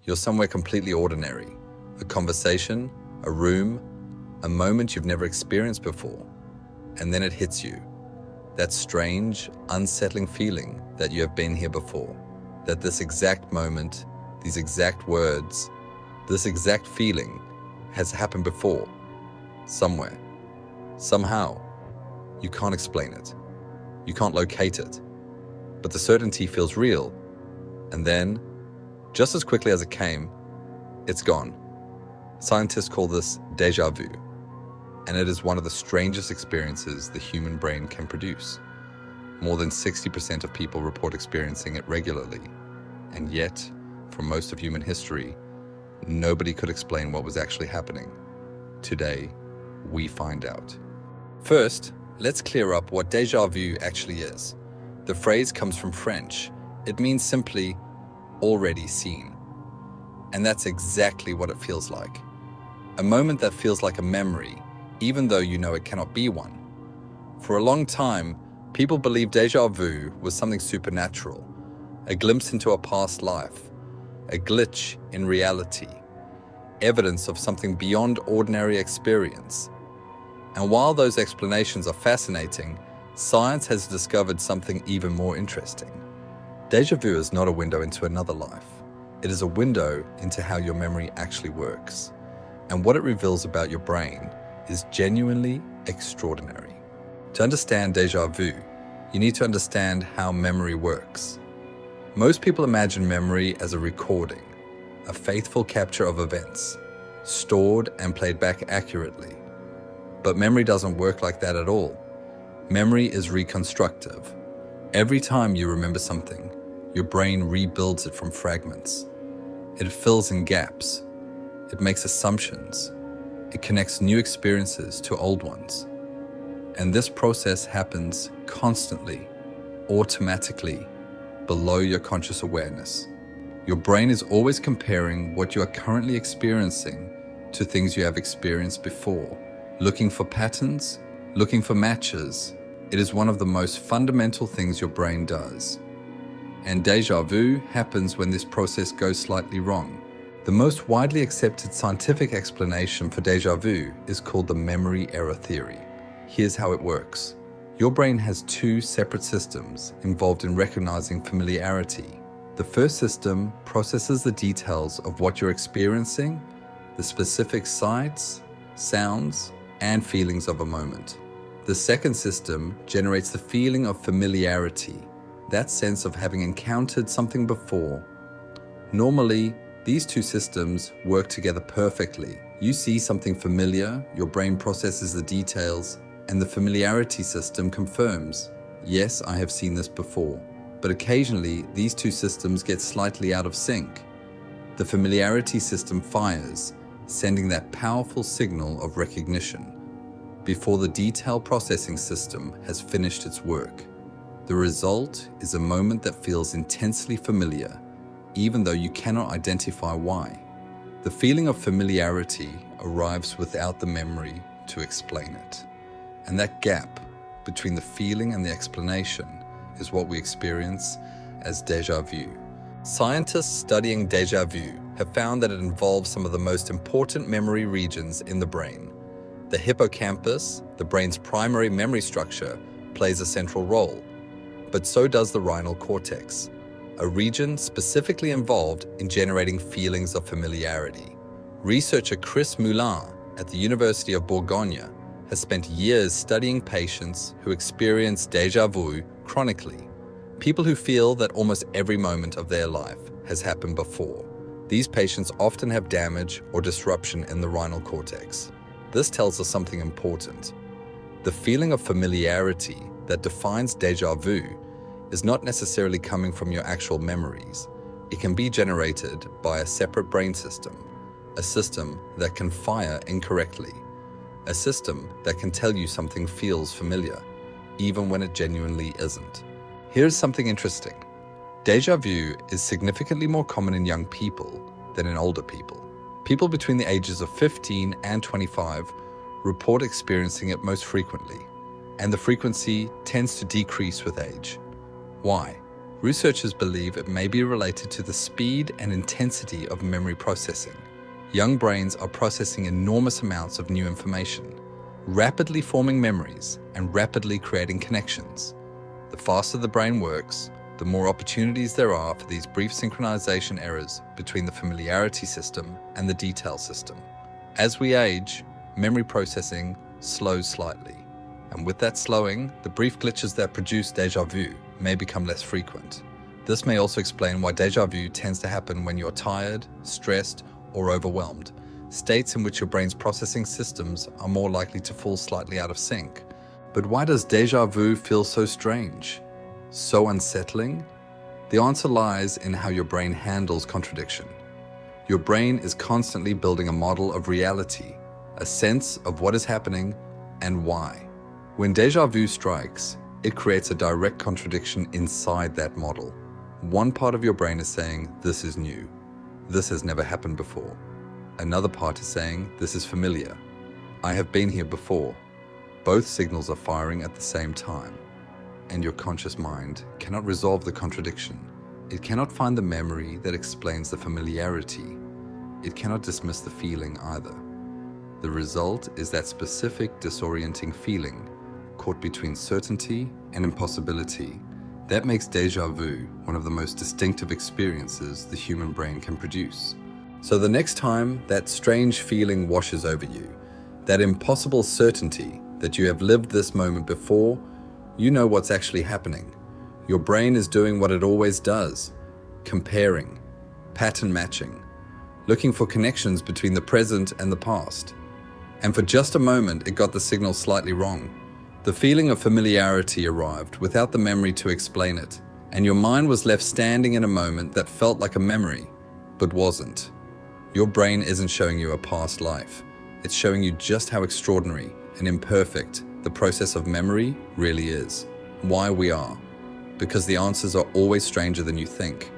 You're somewhere completely ordinary. A conversation, a room, a moment you've never experienced before. And then it hits you. That strange, unsettling feeling that you have been here before. That this exact moment, these exact words, this exact feeling has happened before. Somewhere. Somehow. You can't explain it. You can't locate it. But the certainty feels real. And then, just as quickly as it came, it's gone. Scientists call this déjà vu, and it is one of the strangest experiences the human brain can produce. More than 60% of people report experiencing it regularly, and yet, for most of human history, nobody could explain what was actually happening. Today, we find out. First, let's clear up what déjà vu actually is. The phrase comes from French. It means simply, already seen. And that's exactly what it feels like. A moment that feels like a memory, even though you know it cannot be one. For a long time, people believed déjà vu was something supernatural, a glimpse into a past life, a glitch in reality, evidence of something beyond ordinary experience. And while those explanations are fascinating, science has discovered something even more interesting. Déjà vu is not a window into another life. It is a window into how your memory actually works. And what it reveals about your brain is genuinely extraordinary. To understand déjà vu, you need to understand how memory works. Most people imagine memory as a recording, a faithful capture of events, stored and played back accurately. But memory doesn't work like that at all. Memory is reconstructive. Every time you remember something, your brain rebuilds it from fragments. It fills in gaps. It makes assumptions. It connects new experiences to old ones. And this process happens constantly, automatically, below your conscious awareness. Your brain is always comparing what you are currently experiencing to things you have experienced before, looking for patterns, looking for matches. It is one of the most fundamental things your brain does. And déjà vu happens when this process goes slightly wrong. The most widely accepted scientific explanation for déjà vu is called the memory error theory. Here's how it works. Your brain has two separate systems involved in recognizing familiarity. The first system processes the details of what you're experiencing, the specific sights, sounds, and feelings of a moment. The second system generates the feeling of familiarity, that sense of having encountered something before. Normally, these two systems work together perfectly. You see something familiar, your brain processes the details, and the familiarity system confirms, yes, I have seen this before. But occasionally, these two systems get slightly out of sync. The familiarity system fires, sending that powerful signal of recognition before the detail processing system has finished its work. The result is a moment that feels intensely familiar, even though you cannot identify why. The feeling of familiarity arrives without the memory to explain it. And that gap between the feeling and the explanation is what we experience as déjà vu. Scientists studying déjà vu have found that it involves some of the most important memory regions in the brain. The hippocampus, the brain's primary memory structure, plays a central role, but so does the rhinal cortex, a region specifically involved in generating feelings of familiarity. Researcher Moulin at the University of Bourgogne has spent years studying patients who experience déjà vu chronically, people who feel that almost every moment of their life has happened before. These patients often have damage or disruption in the rhinal cortex. This tells us something important. The feeling of familiarity that defines déjà vu is not necessarily coming from your actual memories. It can be generated by a separate brain system, a system that can fire incorrectly, a system that can tell you something feels familiar, even when it genuinely isn't. Here's something interesting. Déjà vu is significantly more common in young people than in older people. People between the ages of 15 and 25 report experiencing it most frequently, and the frequency tends to decrease with age. Why? Researchers believe it may be related to the speed and intensity of memory processing. Young brains are processing enormous amounts of new information, rapidly forming memories and rapidly creating connections. The faster the brain works, the more opportunities there are for these brief synchronization errors between the familiarity system and the detail system. As we age, memory processing slows slightly, and with that slowing, the brief glitches that produce déjà vu may become less frequent. This may also explain why déjà vu tends to happen when you're tired, stressed, or overwhelmed, states in which your brain's processing systems are more likely to fall slightly out of sync. But why does déjà vu feel so strange? So unsettling? The answer lies in how your brain handles contradiction. Your brain is constantly building a model of reality, a sense of what is happening and why. When déjà vu strikes, it creates a direct contradiction inside that model. One part of your brain is saying, this is new. This has never happened before. Another part is saying, this is familiar. I have been here before. Both signals are firing at the same time. And your conscious mind cannot resolve the contradiction. It cannot find the memory that explains the familiarity. It cannot dismiss the feeling either. The result is that specific disorienting feeling caught between certainty and impossibility. That makes déjà vu one of the most distinctive experiences the human brain can produce. So the next time that strange feeling washes over you, that impossible certainty that you have lived this moment before, you know what's actually happening. Your brain is doing what it always does, comparing, pattern matching, looking for connections between the present and the past. And for just a moment, it got the signal slightly wrong. The feeling of familiarity arrived without the memory to explain it, and your mind was left standing in a moment that felt like a memory, but wasn't. Your brain isn't showing you a past life. It's showing you just how extraordinary and imperfect the process of memory really is. Why we are. Because the answers are always stranger than you think.